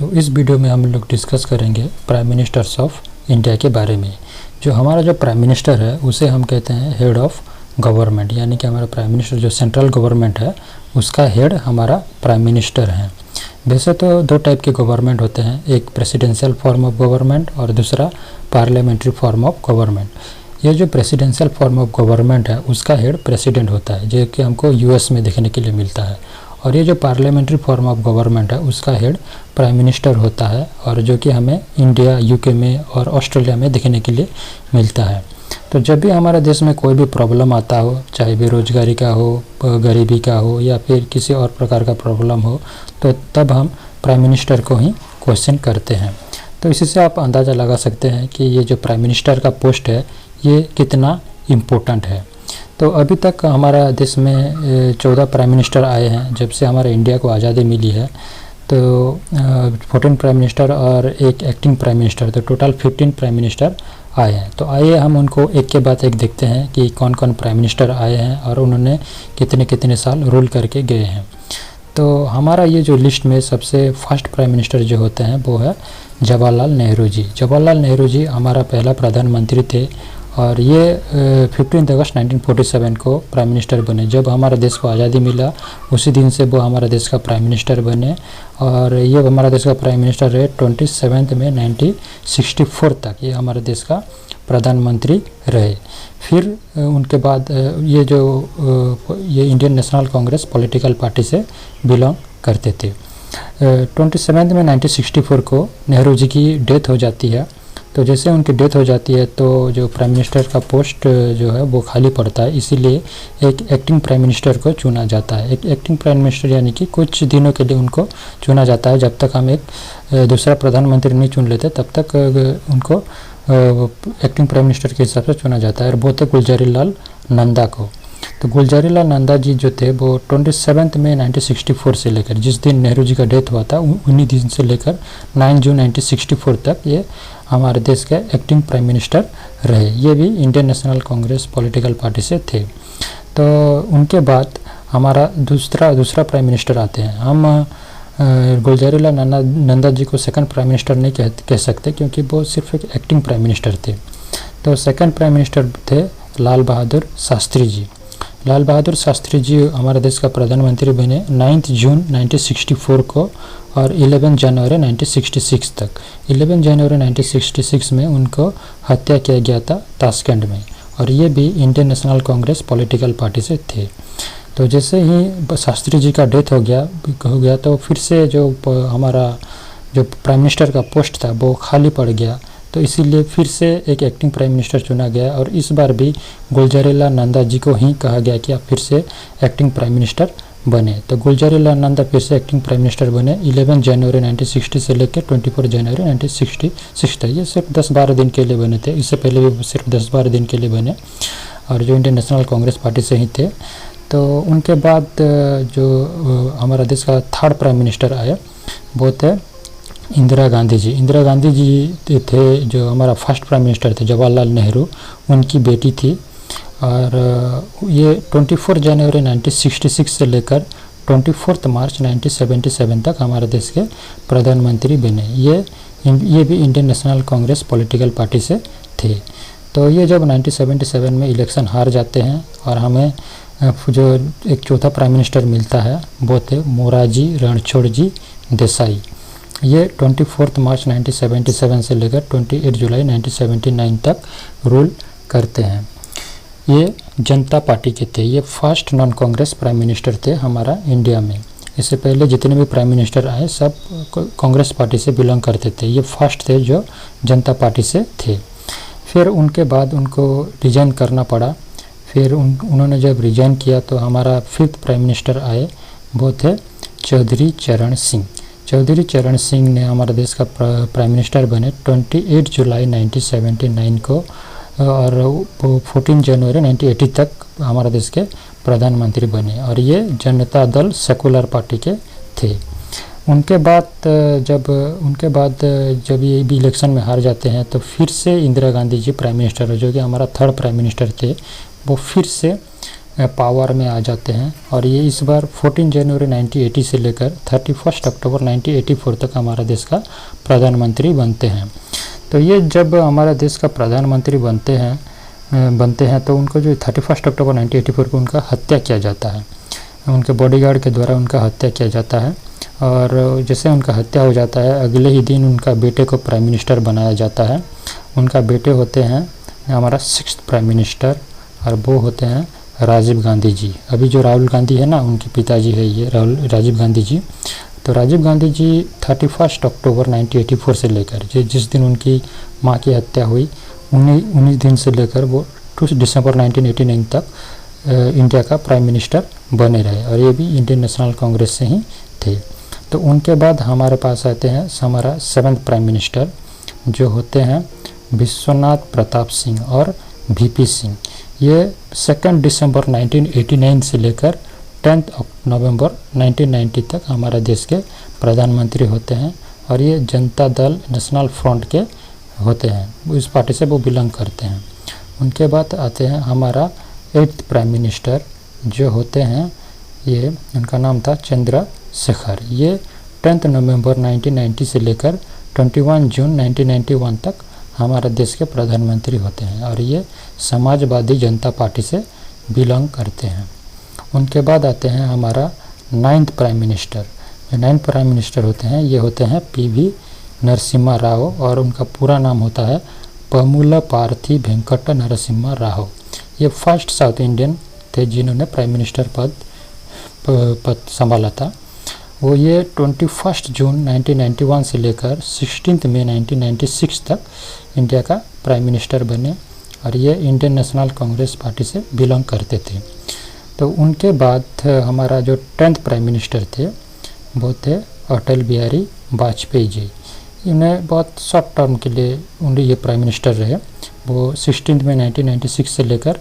तो इस वीडियो में हम लोग डिस्कस करेंगे प्राइम मिनिस्टर्स ऑफ इंडिया के बारे में। जो हमारा जो प्राइम मिनिस्टर है उसे हम कहते हैं हेड ऑफ गवर्नमेंट, यानी कि हमारा प्राइम मिनिस्टर जो सेंट्रल गवर्नमेंट है उसका हेड हमारा प्राइम मिनिस्टर है। वैसे तो दो टाइप के गवर्नमेंट होते हैं, एक प्रेसिडेंशियल फॉर्म ऑफ गवर्नमेंट और दूसरा पार्लियामेंट्री फॉर्म ऑफ गवर्नमेंट। ये जो प्रेसिडेंशियल फॉर्म ऑफ गवर्नमेंट है उसका हेड प्रेसिडेंट होता है, जो कि हमको यूएस में देखने के लिए मिलता है। और ये जो पार्लियामेंट्री फॉर्म ऑफ गवर्नमेंट है उसका हेड प्राइम मिनिस्टर होता है, और जो कि हमें इंडिया, यूके में और ऑस्ट्रेलिया में देखने के लिए मिलता है। तो जब भी हमारे देश में कोई भी प्रॉब्लम आता हो, चाहे बेरोजगारी का हो, गरीबी का हो या फिर किसी और प्रकार का प्रॉब्लम हो, तो तब हम प्राइम मिनिस्टर को ही क्वेश्चन करते हैं। तो इसी से आप अंदाज़ा लगा सकते हैं कि ये जो प्राइम मिनिस्टर का पोस्ट है ये कितना इम्पोर्टेंट है। तो अभी तक हमारा देश में 14 प्राइम मिनिस्टर आए हैं जब से हमारे इंडिया को आज़ादी मिली है। तो 14 प्राइम मिनिस्टर और एक एक्टिंग प्राइम मिनिस्टर, तो टोटल 15 प्राइम मिनिस्टर आए हैं। तो आइए हम उनको एक के बाद एक देखते हैं कि कौन कौन प्राइम मिनिस्टर आए हैं और उन्होंने कितने कितने साल रूल करके गए हैं। तो हमारा ये जो लिस्ट में सबसे फर्स्ट प्राइम मिनिस्टर जो होते हैं वो है जवाहरलाल नेहरू जी। जवाहरलाल नेहरू जी हमारा पहला प्रधानमंत्री थे और ये 15 अगस्त 1947 को प्राइम मिनिस्टर बने। जब हमारा देश को आज़ादी मिला उसी दिन से वो हमारा देश का प्राइम मिनिस्टर बने, और ये हमारा देश का प्राइम मिनिस्टर रहे 27 मई 1964 तक ये हमारे देश का प्रधानमंत्री रहे। फिर उनके बाद ये Indian national Congress political party से बिलोंग करते थे। 27 मई 1964 को नेहरू जी की डेथ हो जाती है। तो जैसे उनकी डेथ हो जाती है तो जो प्राइम मिनिस्टर का पोस्ट जो है वो खाली पड़ता है, इसीलिए एक एक्टिंग प्राइम मिनिस्टर को चुना जाता है। एक एक्टिंग प्राइम मिनिस्टर यानी कि कुछ दिनों के लिए उनको चुना जाता है, जब तक हम एक दूसरा प्रधानमंत्री नहीं चुन लेते तब तक उनको एक्टिंग प्राइम मिनिस्टर के हिसाब से चुना जाता है। और वो थे गुलजारीलाल नंदा को। तो गुलजारीलाल नंदा जी जो थे वो 27 मई 1964 से लेकर, जिस दिन नेहरू जी का डेथ हुआ था उन्हीं दिन से लेकर 9 जून 1964 तक ये हमारे देश के एक्टिंग प्राइम मिनिस्टर रहे। ये भी Indian national Congress political party से थे। तो उनके बाद हमारा दूसरा प्राइम मिनिस्टर आते हैं। हम गुलजारीलाल नंदा जी को सेकंड प्राइम मिनिस्टर नहीं कह सकते, क्योंकि वो सिर्फ एक एक्टिंग प्राइम मिनिस्टर थे। तो सेकंड प्राइम मिनिस्टर थे लाल बहादुर शास्त्री जी। लाल बहादुर शास्त्री जी हमारे देश का प्रधानमंत्री बने 9 जून 1964 को और 11 जनवरी 1966 तक। 11 जनवरी 1966 में उनको हत्या किया गया था ताशकंद में, और ये भी Indian national Congress political party से थे। तो जैसे ही शास्त्री जी का डेथ हो गया तो फिर से जो हमारा जो प्राइम मिनिस्टर का पोस्ट था वो खाली पड़ गया। तो इसीलिए फिर से एक एक्टिंग प्राइम मिनिस्टर चुना गया, और इस बार भी गुलजारीलाल नंदा जी को ही कहा गया कि आप फिर से एक्टिंग प्राइम मिनिस्टर बने। तो गुलजारीलाल नंदा फिर से एक्टिंग प्राइम मिनिस्टर बने 11 जनवरी 1960 से लेकर 24 जनवरी 1966 तक। ये सिर्फ 10-12 दिन के लिए बने थे, इससे पहले भी सिर्फ 10-12 दिन के लिए बने, और जो इंडियन नेशनल कांग्रेस पार्टी से ही थे। तो उनके बाद जो हमारा देश का थर्ड प्राइम मिनिस्टर आए वो थे इंदिरा गांधी जी। इंदिरा गांधी जी थे जो हमारा फर्स्ट प्राइम मिनिस्टर थे, जवाहरलाल नेहरू उनकी बेटी थी। और ये 24 जनवरी 1966 से लेकर 24 मार्च 1977 तक हमारे देश के प्रधानमंत्री बने। ये भी Indian national Congress political party से थे। तो ये जब 1977 में इलेक्शन हार जाते हैं और हमें जो एक चौथा प्राइम मिनिस्टर मिलता है वो थे मोरारजी रणछोड़जी देसाई। ये 24 मार्च 1977 से लेकर 28 जुलाई 1979 तक रूल करते हैं। ये जनता पार्टी के थे। ये first non Congress prime minister थे हमारा इंडिया में। इससे पहले जितने भी प्राइम मिनिस्टर आए सब कांग्रेस पार्टी से बिलोंग करते थे। ये फर्स्ट थे जो जनता पार्टी से थे। फिर उनके बाद उनको रिजाइन करना पड़ा। फिर उन्होंने जब रिजाइन किया तो हमारा फिफ्थ प्राइम मिनिस्टर आए, वो थे चौधरी चरण सिंह। चौधरी चरण सिंह ने हमारे देश का प्राइम मिनिस्टर बने 28 जुलाई 1979 को, और 14 जनवरी 1980 तक हमारे देश के प्रधानमंत्री बने, और ये जनता दल सेकुलर पार्टी के थे। उनके बाद जब ये भी इलेक्शन में हार जाते हैं तो फिर से इंदिरा गांधी जी प्राइम मिनिस्टर, जो कि हमारा थर्ड प्राइम मिनिस्टर थे, वो फिर से पावर में आ जाते हैं। और ये इस बार 14 जनवरी 1980 से लेकर 31 अक्टूबर 1984 तक हमारा देश का प्रधानमंत्री बनते हैं। तो ये जब हमारा देश का प्रधानमंत्री बनते हैं तो उनको जो 31 अक्टूबर 1984 को उनका हत्या किया जाता है, उनके बॉडीगार्ड के द्वारा उनका हत्या किया जाता है। और जैसे उनका हत्या हो जाता है अगले ही दिन उनका बेटे को प्राइम मिनिस्टर बनाया जाता है। उनका बेटे होते हैं हमारा 6th प्राइम मिनिस्टर और वो होते हैं राजीव गांधी जी। अभी जो राहुल गांधी है ना, उनके पिताजी है ये राजीव गांधी जी। तो राजीव गांधी जी 31 अक्टूबर 1984 से लेकर जिस दिन उनकी माँ की हत्या हुई 19 दिन से लेकर वो 2 दिसंबर 1989 तक इंडिया का प्राइम मिनिस्टर बने रहे और ये भी इंडियन नेशनल कांग्रेस से ही थे। तो उनके बाद हमारे पास आते हैं हमारा 7th प्राइम मिनिस्टर जो होते हैं विश्वनाथ प्रताप सिंह और वीपी सिंह। ये 2 दिसंबर 1989 से लेकर 10 नवंबर 1990 तक हमारे देश के प्रधानमंत्री होते हैं और ये जनता दल नेशनल फ्रंट के होते हैं, इस पार्टी से वो बिलोंग करते हैं। उनके बाद आते हैं हमारा 8th प्राइम मिनिस्टर जो होते हैं ये उनका नाम था चंद्रशेखर। ये 10 नवंबर 1990 से लेकर 21 जून 1991 तक हमारे देश के प्रधानमंत्री होते हैं और ये समाजवादी जनता पार्टी से बिलोंग करते हैं। उनके बाद आते हैं हमारा 9th प्राइम मिनिस्टर। जो 9th प्राइम मिनिस्टर होते हैं ये होते हैं पीवी नरसिम्हा राव और उनका पूरा नाम होता है पमुलापार्थी वेंकट नरसिम्हा राव। ये फर्स्ट साउथ इंडियन थे जिन्होंने प्राइम मिनिस्टर पद संभाला था। वो ये 21 जून 1991 से लेकर 16 मई 1996 तक इंडिया का प्राइम मिनिस्टर बने और ये इंडियन नेशनल कांग्रेस पार्टी से बिलोंग करते थे। तो उनके बाद हमारा जो 10th प्राइम मिनिस्टर थे वो थे अटल बिहारी वाजपेयी जी। इन्हें बहुत शॉर्ट टर्म के लिए उन्हें ये प्राइम मिनिस्टर रहे। वो 16 मई 1996 से लेकर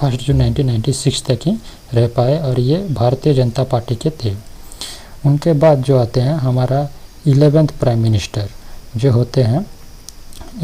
1 जून 1996 तक ही रह पाए और ये भारतीय जनता पार्टी के थे। उनके बाद जो आते हैं हमारा 11th प्राइम मिनिस्टर जो होते हैं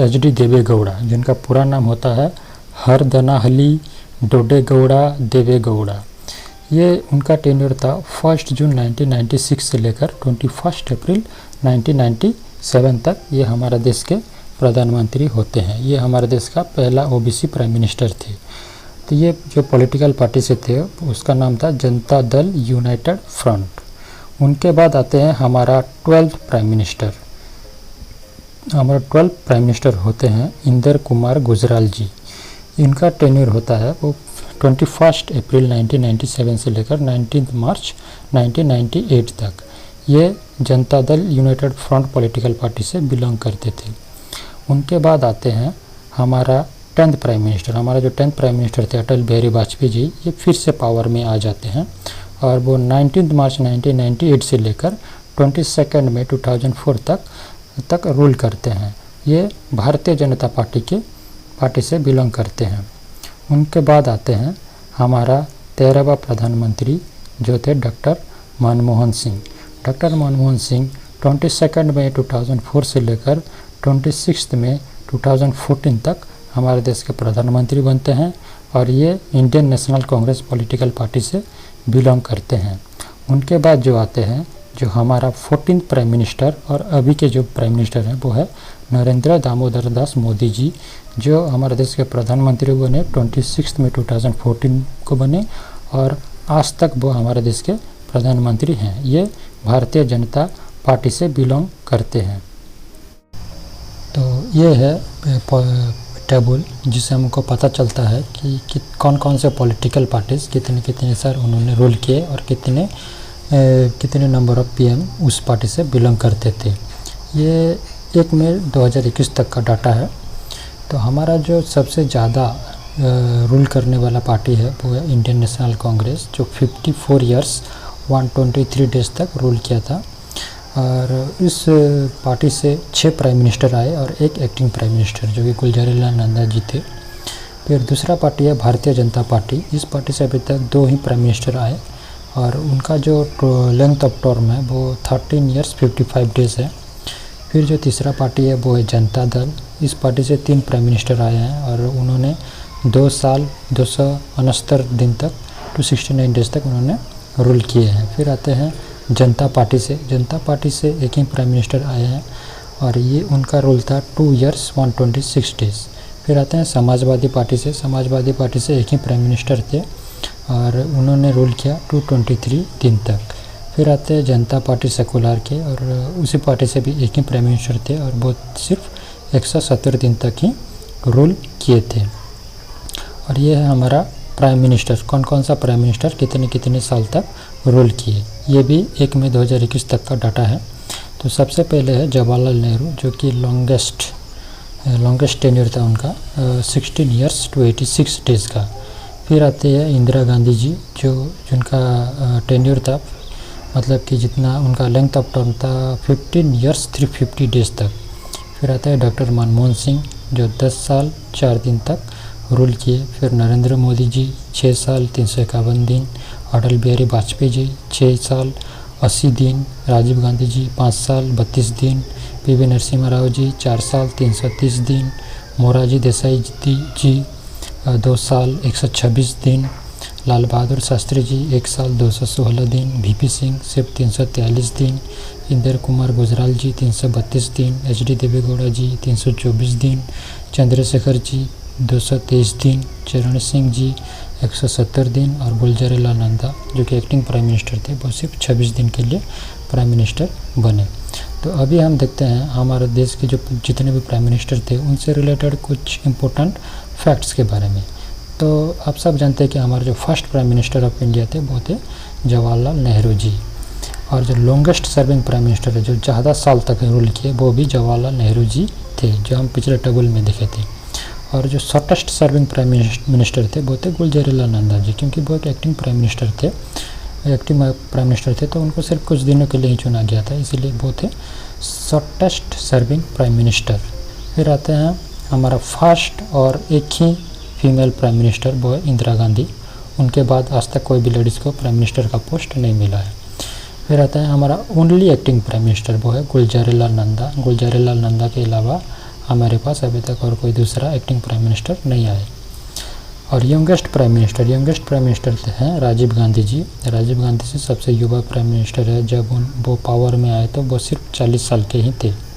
HD देवेगौड़ा, जिनका पूरा नाम होता है हरदनाहली डोडेगौड़ा देवेगौड़ा। ये उनका टेन्योर था 1 जून 1996 से लेकर 21 अप्रैल 1997 तक ये हमारे देश के प्रधानमंत्री होते हैं। ये हमारे देश का पहला OBC प्राइम मिनिस्टर थे। तो ये जो पॉलिटिकल पार्टी से थे उसका नाम था जनता दल यूनाइटेड फ्रंट। उनके बाद आते हैं हमारा 12th प्राइम मिनिस्टर। हमारा 12th प्राइम मिनिस्टर होते हैं इंदर कुमार गुजराल जी। इनका टेन्योर होता है वो 21 अप्रैल 1997 से लेकर 19 मार्च 1998 तक। ये Janata Dal United front political party से बिलोंग करते थे। उनके बाद आते हैं हमारा 10th प्राइम मिनिस्टर। हमारा जो 10th प्राइम मिनिस्टर थे अटल बिहारी वाजपेयी जी, ये फिर से पावर में आ जाते हैं और वो 19 मार्च 1998 से लेकर 22 मई 2004 तक रूल करते हैं। ये भारतीय जनता पार्टी से बिलोंग करते हैं। उनके बाद आते हैं हमारा 13वां प्रधानमंत्री जो थे डॉक्टर मनमोहन सिंह। डॉक्टर मनमोहन सिंह 22 मई 2004 से लेकर 26 मई 2014 तक हमारे देश के प्रधानमंत्री बनते हैं और ये Indian national Congress political party से बिलोंग करते हैं। उनके बाद जो आते हैं जो हमारा 14th प्राइम मिनिस्टर और अभी के जो प्राइम मिनिस्टर हैं वो है नरेंद्र दामोदर दास मोदी जी, जो हमारे देश के प्रधानमंत्री बने 26 मई 2014 को बने और आज तक वो हमारे देश के प्रधानमंत्री हैं। ये भारतीय जनता पार्टी से बिलोंग करते हैं। तो ये है टेबल जिससे हमको पता चलता है कि कौन कौन से पॉलिटिकल पार्टीज कितने सर उन्होंने रोल किए और कितने नंबर ऑफ PM उस पार्टी से बिलोंग करते थे। ये 1 मई 2021 तक का डाटा है। तो हमारा जो सबसे ज़्यादा रूल करने वाला पार्टी है वो है इंडियन नेशनल कांग्रेस, जो 54 ईयर्स 123 डेज तक रूल किया था और इस पार्टी से 6 प्राइम मिनिस्टर आए और 1 एक्टिंग प्राइम मिनिस्टर जो कि गुलजारीलाल नंदा जी थे। फिर दूसरा पार्टी है भारतीय जनता पार्टी। इस पार्टी से अभी तक 2 ही प्राइम मिनिस्टर आए और उनका जो लेंथ ऑफ टर्म है वो 13 ईयर्स 55 डेज है। फिर जो तीसरा पार्टी है वो है जनता दल। इस पार्टी से 3 प्राइम मिनिस्टर आए हैं और उन्होंने 2 साल 269 दिन तक टू 69 डेज़ तक उन्होंने रूल किए हैं। फिर आते हैं जनता पार्टी से। जनता पार्टी से एक ही प्राइम मिनिस्टर आए हैं और ये उनका रूल था 2 ईयर्स 126 डेज़। फिर आते हैं समाजवादी पार्टी से। समाजवादी पार्टी से एक ही प्राइम मिनिस्टर थे और उन्होंने रूल किया 223 दिन तक। फिर आते हैं जनता पार्टी सेकुलर के, और उसी पार्टी से भी एक ही प्राइम मिनिस्टर थे और वो सिर्फ 170 दिन तक ही रूल किए थे। और ये है हमारा प्राइम मिनिस्टर, कौन कौन सा प्राइम मिनिस्टर कितने कितने साल तक रूल किए। ये भी 1 मई 2021 तक का डाटा है। तो सबसे पहले है जवाहरलाल नेहरू, जो कि लॉन्गेस्ट टेन्योर था उनका, 16 ईयर्स 286 डेज़ का। फिर आते हैं इंदिरा गांधी जी, जिनका टेन्योर था, मतलब कि जितना उनका लेंथ ऑफ टर्म था 15 ईयर्स 350 डेज़ तक। फिर आता है डॉक्टर मनमोहन सिंह, जो 10 साल 4 दिन तक रूल किए। फिर नरेंद्र मोदी जी 6 साल 351 दिन। अटल बिहारी वाजपेयी जी 6 साल 80 दिन। राजीव गांधी जी 5 साल 32 दिन। पीवी नरसिम्हा राव जी 4 साल 330 दिन। मोरारजी देसाई जी 2 साल 126 दिन। लाल बहादुर शास्त्री जी 1 साल 216 दिन। वीपी सिंह सिर्फ 343 दिन। इंदिरा कुमार गुजराल जी 332 दिन। एचडी देवेगौड़ा जी 324 दिन। चंद्रशेखर जी 223 दिन। चरण सिंह जी 170 दिन। और गुलजारीलाल नंदा, जो कि एक्टिंग प्राइम मिनिस्टर थे, वो सिर्फ 26 दिन के लिए प्राइम मिनिस्टर बने। तो अभी हम देखते हैं हमारे देश के जो जितने भी प्राइम मिनिस्टर थे उनसे रिलेटेड कुछ इम्पोर्टेंट फैक्ट्स के बारे में। तो आप सब जानते हैं कि हमारे जो first prime minister of India थे वो थे जवाहरलाल नेहरू जी। और जो लॉन्गेस्ट सर्विंग प्राइम मिनिस्टर है, जो ज़्यादा साल तक रूल किए, वो भी जवाहरलाल नेहरू जी थे, जो हम पिछले टेबल में देखे थे। और जो शॉर्टेस्ट सर्विंग प्राइम मिनिस्टर थे वो थे गुलजारीलाल नंदा जी, क्योंकि वो एक एक्टिंग प्राइम मिनिस्टर थे, तो उनको सिर्फ कुछ दिनों के लिए ही चुना गया था, इसीलिए वो थे शॉर्टेस्ट सर्विंग प्राइम मिनिस्टर। फिर आते हैं हमारा फर्स्ट और एक ही फीमेल प्राइम मिनिस्टर, वो है इंदिरा गांधी। उनके बाद आज तक कोई भी लेडीज़ को प्राइम मिनिस्टर का पोस्ट नहीं मिला है। फिर आता है हमारा ओनली एक्टिंग प्राइम मिनिस्टर, वो है गुलजारीलाल नंदा। गुलजारीलाल नंदा के अलावा हमारे पास अभी तक और कोई दूसरा एक्टिंग प्राइम मिनिस्टर नहीं आए। और यंगेस्ट प्राइम मिनिस्टर हैं राजीव गांधी जी। राजीव गांधी जी सबसे युवा प्राइम मिनिस्टर है। जब वो पावर में आए तो वो सिर्फ 40 साल के ही थे।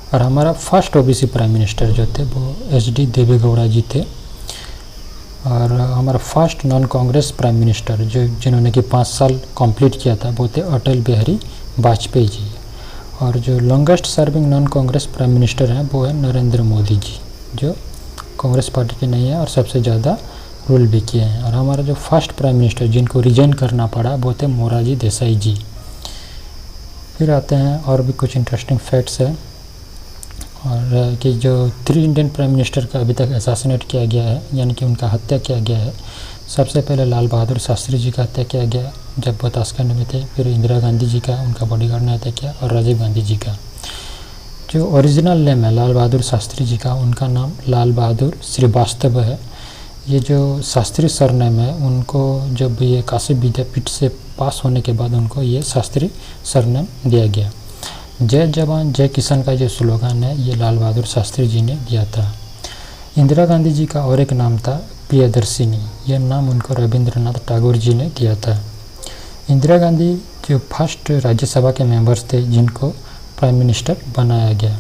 और हमारा फर्स्ट ओबीसी प्राइम मिनिस्टर जो थे वो एचडी देवेगौड़ा जी थे। और हमारा first non Congress prime minister जिन्होंने कि 5 साल कंप्लीट किया था, वो थे अटल बिहारी वाजपेयी जी। और जो longest serving non Congress prime minister हैं वो है नरेंद्र मोदी जी, जो कांग्रेस पार्टी के नहीं है और सबसे ज़्यादा रूल भी किए हैं। और हमारा जो फर्स्ट प्राइम मिनिस्टर जिनको रिजाइन करना पड़ा वो थे मोरारजी देसाई जी। फिर आते हैं और भी कुछ इंटरेस्टिंग फैक्ट्स है, और कि जो 3 इंडियन प्राइम मिनिस्टर का अभी तक असैसिनेट किया गया है, यानी कि उनका हत्या किया गया है। सबसे पहले लाल बहादुर शास्त्री जी का हत्या किया गया जब वो ताशकंद में थे। फिर इंदिरा गांधी जी का, उनका बॉडीगार्ड ने हत्या किया। और राजीव गांधी जी का जो ओरिजिनल नेम है लाल बहादुर शास्त्री जी का, उनका नाम लाल बहादुर श्रीवास्तव है। ये जो शास्त्री सरनेम है, उनको जब ये काशी विद्यापीठ से पास होने के बाद उनको ये शास्त्री सरनेम दिया गया। जय जवान जय किसान का जो स्लोगन है ये लाल बहादुर शास्त्री जी ने दिया था। इंदिरा गांधी जी का और एक नाम था प्रियदर्शिनी, यह नाम उनको रविंद्रनाथ टैगोर जी ने दिया था। इंदिरा गांधी जो फर्स्ट राज्यसभा के मेंबर्स थे जिनको प्राइम मिनिस्टर बनाया गया।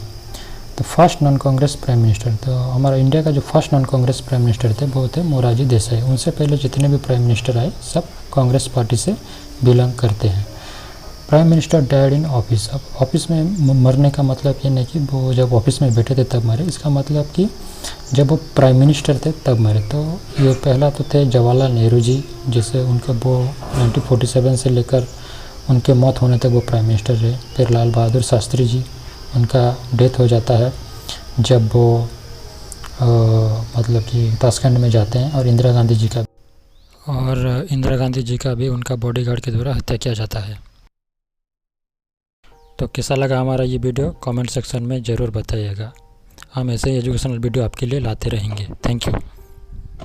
तो first non Congress prime minister, तो हमारा इंडिया का जो first non Congress prime minister थे वो थे मोरारजी देसाई। उनसे पहले जितने भी प्राइम मिनिस्टर आए सब कांग्रेस पार्टी से बिलोंग करते हैं। Prime minister died in office. अब ऑफिस में मरने का मतलब ये नहीं कि वो जब ऑफिस में बैठे थे तब मरे, इसका मतलब कि जब वो प्राइम मिनिस्टर थे तब मरे। तो ये पहला तो थे जवाहरलाल नेहरू जी, जिसे उनका वो 1947 से लेकर उनके मौत होने तक वो प्राइम मिनिस्टर रहे। फिर लाल बहादुर शास्त्री जी, उनका डेथ हो जाता है जब वो मतलब कि ताशकंद में जाते हैं। और इंदिरा गांधी जी का भी उनका बॉडीगार्ड के द्वारा हत्या किया जाता है। तो कैसा लगा हमारा ये वीडियो कमेंट सेक्शन में ज़रूर बताइएगा। हम ऐसे ही एजुकेशनल वीडियो आपके लिए लाते रहेंगे। Thank you.